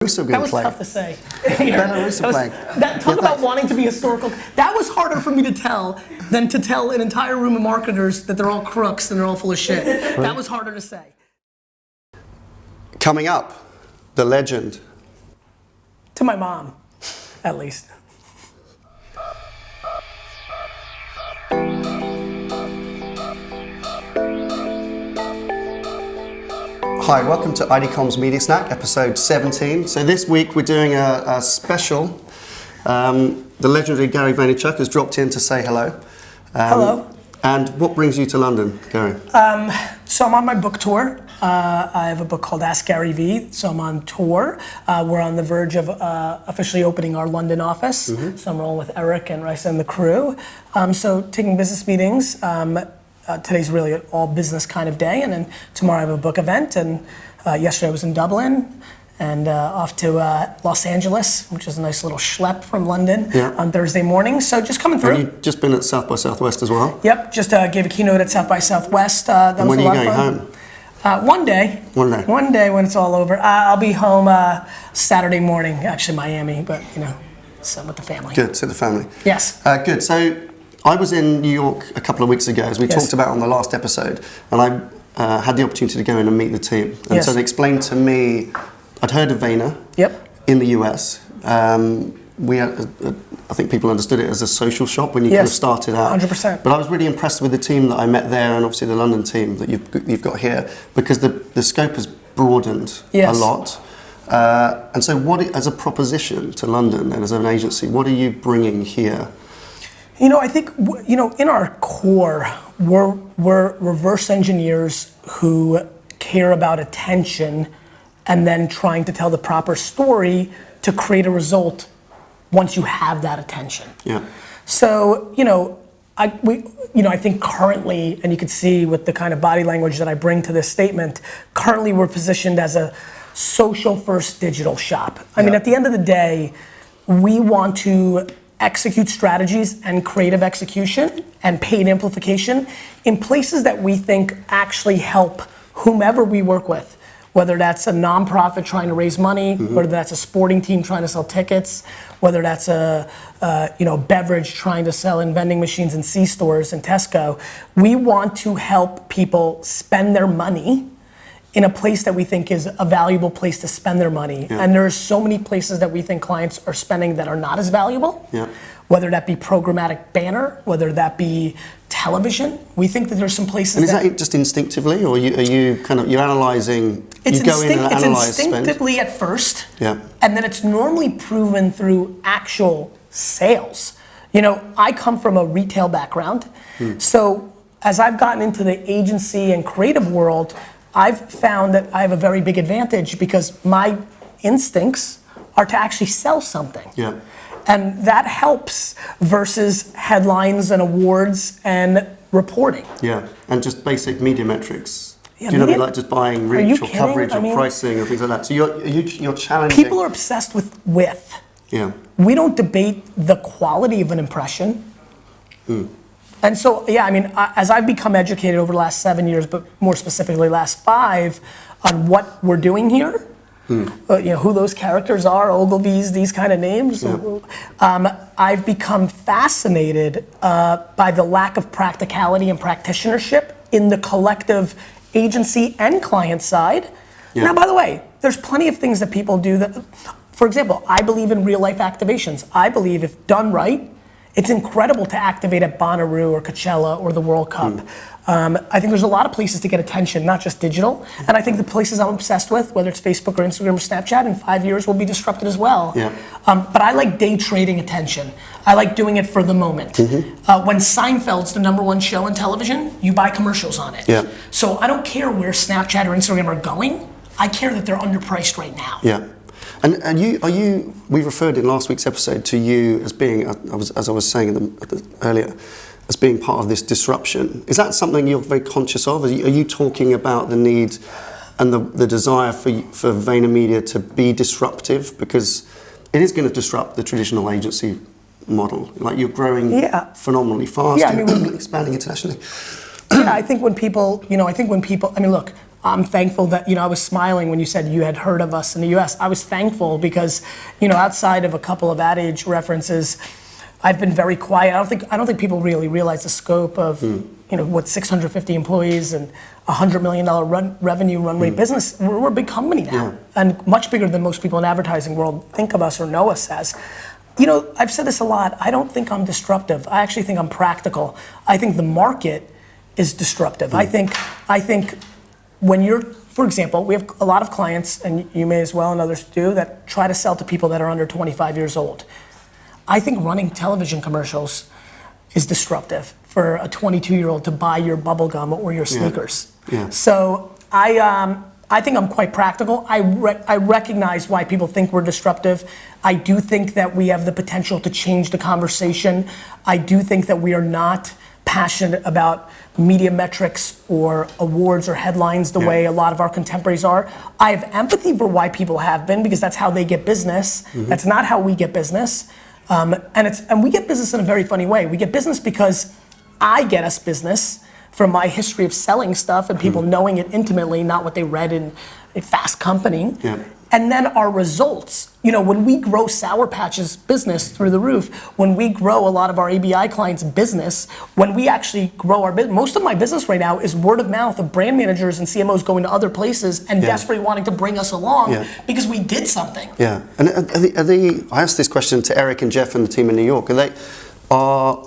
Belarus are going to play. That was tough to say. Belarus are playing. Talk about wanting to be historical. That was harder for me to tell than to tell an entire room of marketers that they're all crooks and they're all full of shit. Right. That was harder to say. Coming up, the legend. To my mom, at least. Hi, welcome to IDCOM's Media Snack, episode 17. So this week we're doing a special. The legendary Gary Vaynerchuk has dropped in to say hello. Hello. And what brings you to London, Gary? So I'm on my book tour. I have a book called Ask Gary V, so I'm on tour. We're on the verge of officially opening our London office. Mm-hmm. So I'm rolling with Eric and Raisa and the crew. So taking business meetings. Today's really an all business kind of day, and then tomorrow I have a book event, and yesterday I was in Dublin, and off to Los Angeles, which is a nice little schlep from London on Thursday morning, so just coming through. And you've just been at South by Southwest as well? Yep, just gave a keynote at South by Southwest. That and was when a are lot you of going fun. Home? One day. One day. One day when it's all over. I'll be home Saturday morning, actually Miami, but you know, so with the family. Good, so the family. Yes. Good, so I was in New York a couple of weeks ago, as we talked about on the last episode, and I had the opportunity to go in and meet the team. And so they explained to me, I'd heard of Vayner in the US. I think people understood it as a social shop when you kind of started out. 100%. But I was really impressed with the team that I met there, and obviously the London team that you've got here, because the scope has broadened a lot. And so as a proposition to London and as an agency, what are you bringing here? You know, I think, you know, in our core, we're reverse engineers who care about attention and then trying to tell the proper story to create a result once you have that attention. Yeah. So, you know, I think currently, and you can see with the kind of body language that I bring to this statement, currently we're positioned as a social first digital shop. I mean, at the end of the day, we want to execute strategies and creative execution and paid amplification in places that we think actually help whomever we work with, whether that's a nonprofit trying to raise money, whether that's a sporting team trying to sell tickets, whether that's a beverage trying to sell in vending machines in C-stores and Tesco. We want to help people spend their money in a place that we think is a valuable place to spend their money. Yeah. And there's so many places that we think clients are spending that are not as valuable, whether that be programmatic banner, whether that be television. We think that there's some places and is that just instinctively, or are you analyzing, it's you go in and analyze spend? It's instinctively at first, and then it's normally proven through actual sales. You know, I come from a retail background, so as I've gotten into the agency and creative world, I've found that I have a very big advantage because my instincts are to actually sell something. Yeah. And that helps versus headlines and awards and reporting. Yeah, and just basic media metrics. Yeah, do you know what I mean? Like just buying reach or coverage or pricing or things like that. So you're challenging. People are obsessed with width. Yeah. We don't debate the quality of an impression. And so, I mean, as I've become educated over the last 7 years, but more specifically last 5, on what we're doing here, you know, who those characters are, Ogilvy's, these kind of names, I've become fascinated by the lack of practicality and practitionership in the collective agency and client side. Now, by the way, there's plenty of things that people do that, for example, I believe in real life activations. I believe if done right, it's incredible to activate at Bonnaroo or Coachella or the World Cup. I think there's a lot of places to get attention, not just digital. And I think the places I'm obsessed with, whether it's Facebook or Instagram or Snapchat, in 5 years will be disrupted as well. Yeah. But I like day trading attention. I like doing it for the moment. When Seinfeld's the #1 show on television, you buy commercials on it. Yeah. So I don't care where Snapchat or Instagram are going. I care that they're underpriced right now. Yeah. And we referred in last week's episode to you as being, as I was saying earlier, as being part of this disruption. Is that something you're very conscious of? Are you talking about the need and the desire for VaynerMedia to be disruptive? Because it is going to disrupt the traditional agency model. Like, you're growing phenomenally fast, expanding internationally. I think when people, I mean, look, I'm thankful that, I was smiling when you said you had heard of us in the US. I was thankful because, outside of a couple of Ad Age references, I've been very quiet. I don't think people really realize the scope of, what 650 employees and $100 million revenue run rate business. We're a big company now, and much bigger than most people in the advertising world think of us or know us as. I've said this a lot. I don't think I'm disruptive. I actually think I'm practical. I think the market is disruptive. I think when you're, for example, we have a lot of clients, and you may as well, and others do, that try to sell to people that are under 25 years old. I think running television commercials is disruptive for a 22-year-old to buy your bubble gum or your sneakers. Yeah. So I think I'm quite practical. I recognize why people think we're disruptive. I do think that we have the potential to change the conversation. I do think that we are not passionate about media metrics or awards or headlines the way a lot of our contemporaries are. I have empathy for why people have been, because that's how they get business. That's not how we get business. And we get business in a very funny way. We get business because I get us business from my history of selling stuff and people knowing it intimately, not what they read in a Fast Company. Yeah. And then our results, when we grow Sour Patch's business through the roof, when we grow a lot of our ABI clients' business, when we actually grow our business, most of my business right now is word of mouth of brand managers and CMOs going to other places and desperately wanting to bring us along because we did something. Yeah, and I asked this question to Eric and Jeff and the team in New York. Are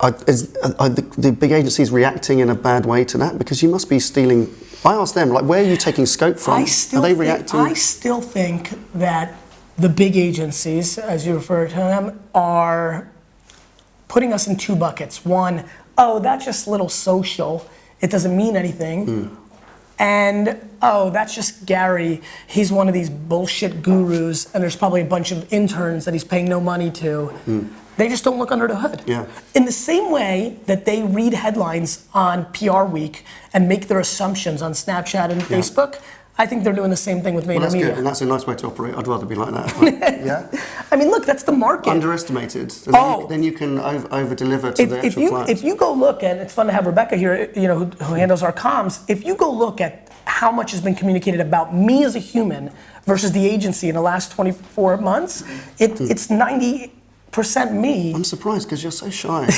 the big agencies reacting in a bad way to that? Because you must be stealing. I asked them, where are you taking scope from? Are they reacting? I still think that the big agencies, as you refer to them, are putting us in two buckets. One, that's just little social. It doesn't mean anything. And, that's just Gary. He's one of these bullshit gurus, and there's probably a bunch of interns that he's paying no money to. They just don't look under the hood. Yeah. In the same way that they read headlines on PR Week and make their assumptions on Snapchat and Facebook, I think they're doing the same thing with VaynerMedia. Well, that's good, and that's a nice way to operate. I'd rather be like that. Yeah. I mean, look, that's the market. Underestimated. Then you can over-deliver to the actual clients. If you go look at, it's fun to have Rebecca here, who handles our comms. If you go look at how much has been communicated about me as a human versus the agency in the last 24 months, it's 90% me. I'm surprised because you're so shy.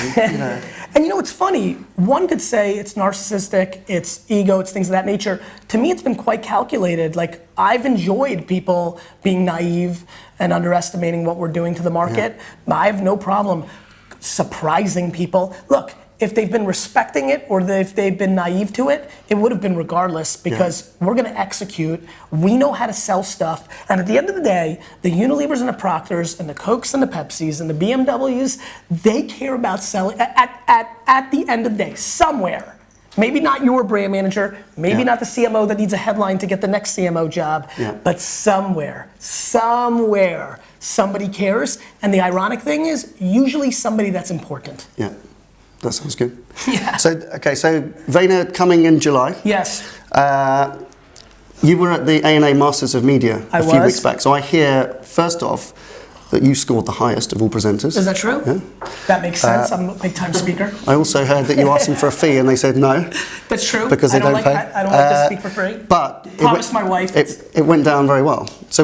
And it's funny. One could say it's narcissistic, it's ego, it's things of that nature. To me, it's been quite calculated. I've enjoyed people being naive and underestimating what we're doing to the market. I have no problem surprising people. Look, if they've been respecting it or if they've been naive to it, it would have been regardless because we're going to execute. We know how to sell stuff. And at the end of the day, the Unilevers and the Proctors and the Cokes and the Pepsis and the BMWs, they care about selling at the end of the day, somewhere. Maybe not your brand manager, maybe not the CMO that needs a headline to get the next CMO job, but somewhere, somebody cares. And the ironic thing is, usually somebody that's important. Yeah. That sounds good. Yeah. So Vayner coming in July. Yes. You were at the A&A Masters of Media a few weeks back. So I hear, first off, that you scored the highest of all presenters. Is that true? Yeah. That makes sense. I'm a big time speaker. I also heard that you asked them for a fee and they said no. That's true. Because they don't pay. I don't like to speak for free. But promised my wife. It went down very well. So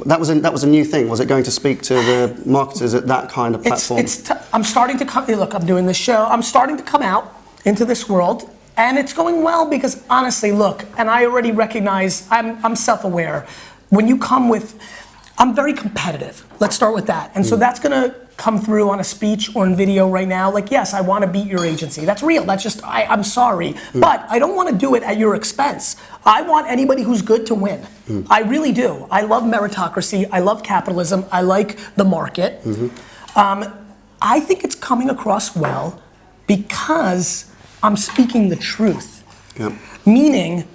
that was a new thing. Was it going to speak to the marketers at that kind of platform? I'm starting to come. Look, I'm doing this show. I'm starting to come out into this world, and it's going well because honestly, look, and I already recognize I'm self-aware. When you come with, I'm very competitive. Let's start with that. And so that's gonna come through on a speech or in video right now. Yes, I wanna beat your agency. That's real, that's just, I'm sorry. But I don't wanna do it at your expense. I want anybody who's good to win. I really do. I love meritocracy, I love capitalism, I like the market. I think it's coming across well because I'm speaking the truth. Meaning,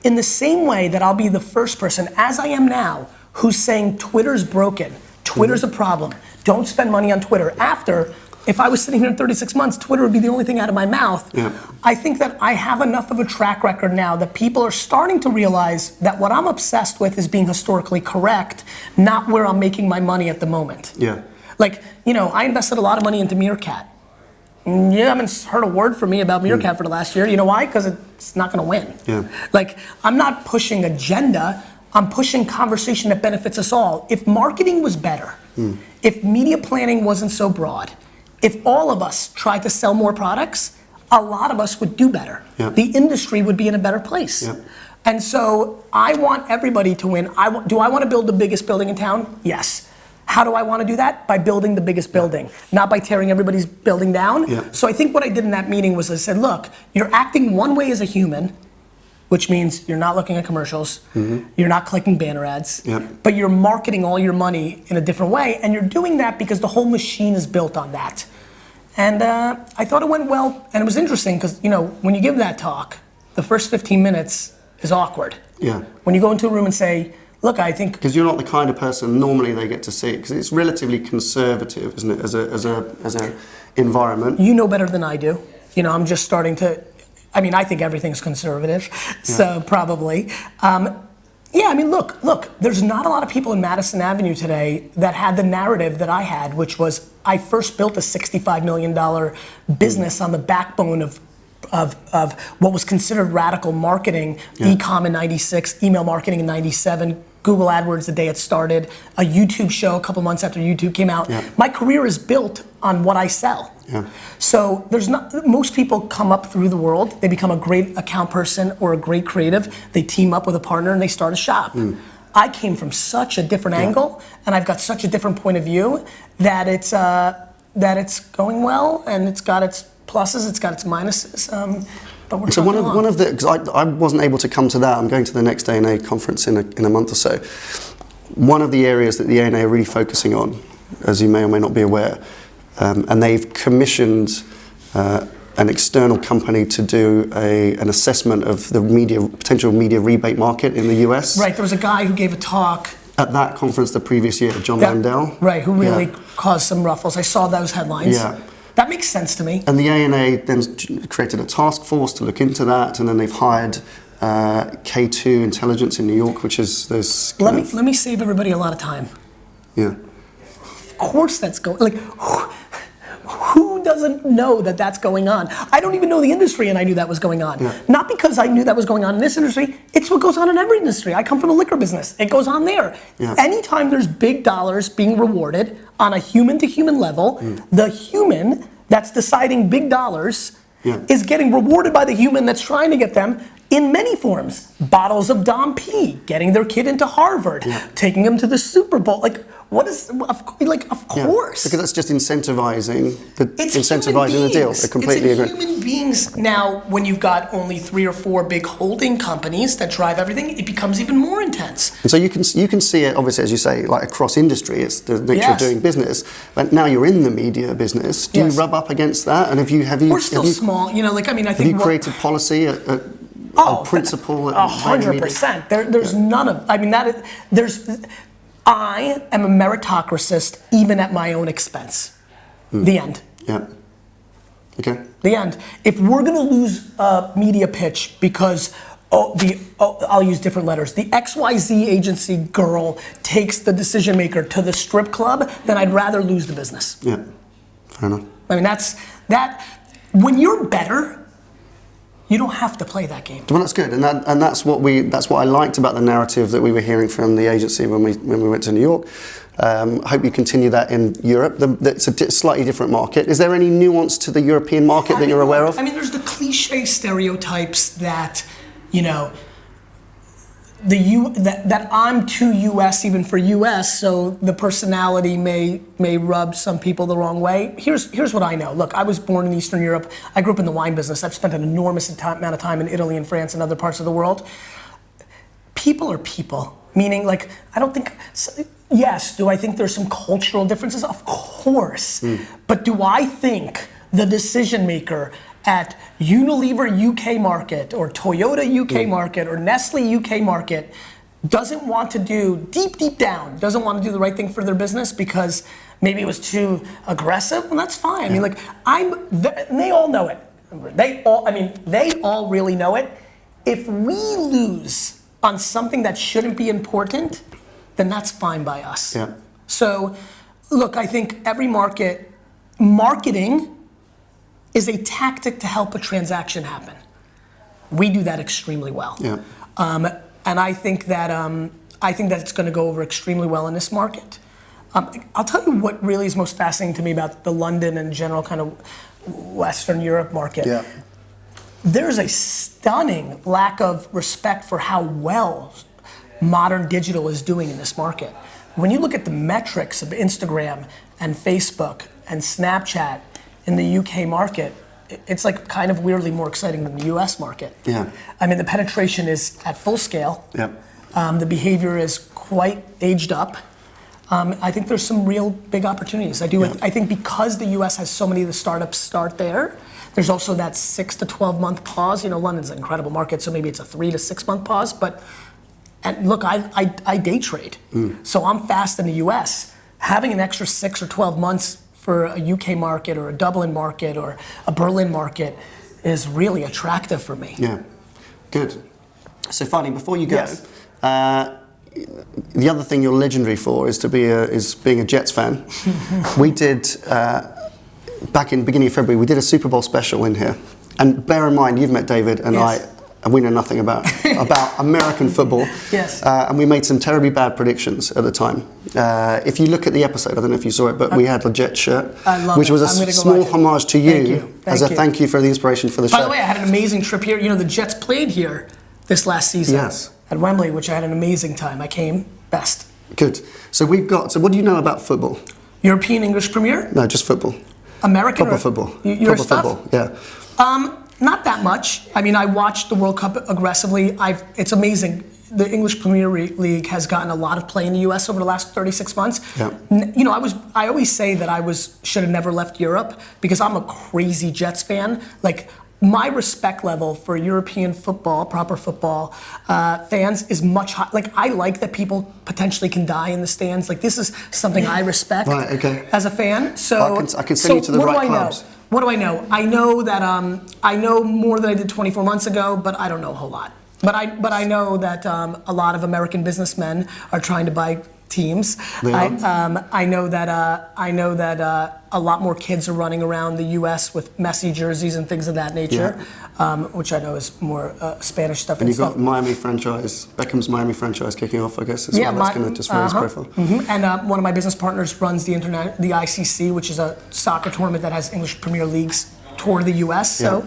in the same way that I'll be the first person, as I am now, who's saying Twitter's broken, Twitter's a problem, don't spend money on Twitter. After, if I was sitting here in 36 months, Twitter would be the only thing out of my mouth. I think that I have enough of a track record now that people are starting to realize that what I'm obsessed with is being historically correct, not where I'm making my money at the moment. I invested a lot of money into Meerkat. You haven't heard a word from me about Meerkat for the last year. You know why? Because it's not going to win. Yeah. Like, I'm not pushing agenda. I'm pushing conversation that benefits us all. If marketing was better, if media planning wasn't so broad, if all of us tried to sell more products, a lot of us would do better. Yeah. The industry would be in a better place. Yeah. And so I want everybody to win. Do I want to build the biggest building in town? Yes. How do I want to do that? By building the biggest building, not by tearing everybody's building down. Yeah. So I think what I did in that meeting was I said, look, you're acting one way as a human, which means you're not looking at commercials, you're not clicking banner ads, but you're marketing all your money in a different way, and you're doing that because the whole machine is built on that. And I thought it went well, and it was interesting because, you know, when you give that talk, the first 15 minutes is awkward. Yeah. When you go into a room and say, look, I think... Because you're not the kind of person normally they get to see it, because it's relatively conservative, isn't it, as a environment. You know better than I do. You know, I'm just starting to... I mean, I think everything's conservative, so probably. Yeah, I mean, look, there's not a lot of people in Madison Avenue today that had the narrative that I had, which was I first built a $65 million business on the backbone of what was considered radical marketing, e-com in 96, email marketing in 97, Google AdWords the day it started, a YouTube show a couple months after YouTube came out. My career is built on what I sell. So there's not, most people come up through the world, they become a great account person or a great creative, they team up with a partner and they start a shop. I came from such a different angle and I've got such a different point of view that it's going well and it's got its pluses, it's got its minuses. But we're so one of the, because I wasn't able to come to that, I'm going to the next ANA conference in a month or so. One of the areas that the ANA are really focusing on, as you may or may not be aware, and they've commissioned an external company to do an assessment of the potential media rebate market in the US. Right, there was a guy who gave a talk at that conference the previous year, John Mandel. Right, who really caused some ruffles. I saw those headlines. Yeah. That makes sense to me. And the ANA then created a task force to look into that, and then they've hired K2 Intelligence in New York, which is this. Let me save everybody a lot of time. Yeah. Of course that's going, like, who doesn't know that that's going on? I don't even know the industry and I knew that was going on. Not because I knew that was going on in this industry, it's what goes on in every industry. I come from the liquor business, it goes on there. Anytime there's big dollars being rewarded on a human to human level, the human that's deciding big dollars is getting rewarded by the human that's trying to get them in many forms. Bottles of Dom P, getting their kid into Harvard, taking them to the Super Bowl. Like, what is, of course. Because that's just incentivizing the deal. I completely agree. It's human beings. Now, when you've got only 3 or 4 big holding companies that drive everything, it becomes even more intense. And so you can see it, obviously, as you say, like across industry. It's the nature of doing business. But now you're in the media business. Do you rub up against that? And have you? We're still small. You know, like, I mean, I think. Have you created policy principle? 100%. There's none of. I mean, I am a meritocratist even at my own expense. The end. Yeah. Okay. The end. If we're gonna lose a media pitch because I'll use different letters, the XYZ agency girl takes the decision maker to the strip club, then I'd rather lose the business. Yeah. Fair enough. I mean, that. When you're better, you don't have to play that game. Well, that's good, and that's what I liked about the narrative that we were hearing from the agency when we went to New York. I hope you continue that in Europe. It's a slightly different market. Is there any nuance to the European market that you're aware of? I mean, there's the cliche stereotypes that, you know, that I'm too US even for US, so the personality may rub some people the wrong way. Here's what I know. Look, I was born in Eastern Europe. I grew up in the wine business. I've spent an enormous amount of time in Italy and France and other parts of the world. People are people, meaning, like, I don't think, yes, do I think there's some cultural differences? Of course. But do I think the decision maker at Unilever UK market or Toyota UK market or Nestle UK market doesn't want to do, deep down, doesn't want to do the right thing for their business because maybe it was too aggressive? Well, that's fine. I mean, like, and they all know it. They all really know it. If we lose on something that shouldn't be important, then that's fine by us. So, look, I think every marketing is a tactic to help a transaction happen. We do that extremely well. Yeah. And I think that it's going to go over extremely well in this market. I'll tell you what really is most fascinating to me about the London and general kind of Western Europe market. Yeah. There's a stunning lack of respect for how well modern digital is doing in this market. When you look at the metrics of Instagram and Facebook and Snapchat in the UK market, it's like kind of weirdly more exciting than the US market. Yeah. I mean, the penetration is at full scale. Yeah. The behavior is quite aged up. I think there's some real big opportunities. I do. Yeah. I think because the US has so many of the startups start there, there's also that 6 to 12 month pause. You know, London's an incredible market, so maybe it's a 3 to 6 month pause. But and look, I day trade, so I'm fast in the US. Having an extra 6 or 12 months for a UK market or a Dublin market or a Berlin market is really attractive for me. Yeah, good. So finally, before you go, Yes. The other thing you're legendary for is being a Jets fan. We did back in the beginning of February. We did a Super Bowl special in here, and bear in mind you've met David and Yes. and we know nothing about American football. Yes. And we made some terribly bad predictions at the time. If you look at the episode, I don't know if you saw it, but we had a Jet shirt, I love which it. was I'm a gonna go small watch it. homage to you, Thank you. thank you for the inspiration for the show. By the way, I had an amazing trip here. You know, the Jets played here this last season Yes. at Wembley, which I had an amazing time. I came best. Good. So what do you know about football? European English Premier? No, just football. American Proper or football. Your Proper stuff? football, yeah. Not that much. I mean, I watched the World Cup aggressively. It's amazing. The English Premier League has gotten a lot of play in the U.S. over the last 36 months. Yeah. You know, I always say that should have never left Europe because I'm a crazy Jets fan. Like, my respect level for European football, proper football fans is much higher. Like, I like that people potentially can die in the stands. Like, this is something I respect Right, okay. as a fan. So I can send you to the what right do I clubs. know? What do I know? I know that I know more than I did 24 months ago, but I don't know a whole lot. But I know that a lot of American businessmen are trying to buy teams. I know that a lot more kids are running around the U.S. with Messi jerseys and things of that nature, which I know is more Spanish stuff. And you've got Beckham's Miami franchise kicking off, I guess, as well. That's going to just raise profile. Mm-hmm. And one of my business partners runs the ICC, which is a soccer tournament that has English Premier Leagues tour the U.S. So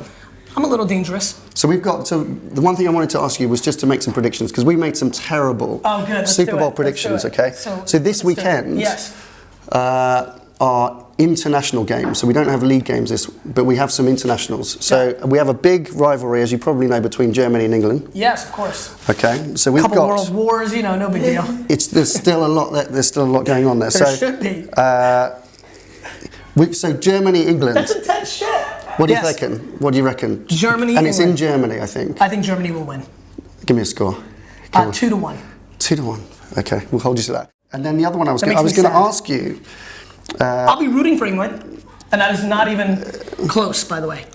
I'm a little dangerous. So the one thing I wanted to ask you was just to make some predictions, because we made some terrible Super Bowl predictions, okay? So this weekend are international games. So we don't have league games but we have some internationals. So we have a big rivalry, as you probably know, between Germany and England. Yes, of course. Okay, so we've Couple got world wars, you know, no big deal. There's still a lot going on there. There should be. So Germany, England. That's intense shit. What do you reckon? What do you reckon? Germany, and it's in England. Germany, I think. I think Germany will win. Give me a score. 2-1. 2-1. Okay, we'll hold you to that. And then the other one I was going makes me to sad. ask you. I'll be rooting for England, and that is not even close, by the way.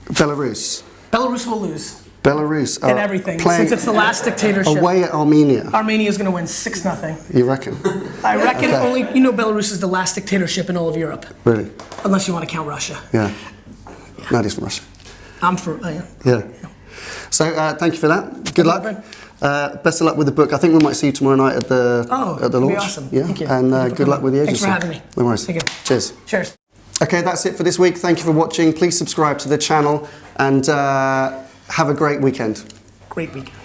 Belarus. Belarus will lose. Belarus are in everything, playing since it's the last dictatorship. away at Armenia. Armenia is going to win 6-0. You reckon? I reckon only, Belarus is the last dictatorship in all of Europe. Really? Unless you want to count Russia. Yeah. No, it is from Russia. I'm for, Yeah. So thank you for that. Good luck. Best of luck with the book. I think we might see you tomorrow night at the launch. That'd be awesome. Yeah. Thank you. And good luck with the agency. Thanks for having me. No worries. Thank you. Cheers. Cheers. Okay, that's it for this week. Thank you for watching. Please subscribe to the channel and have a great weekend. Great weekend.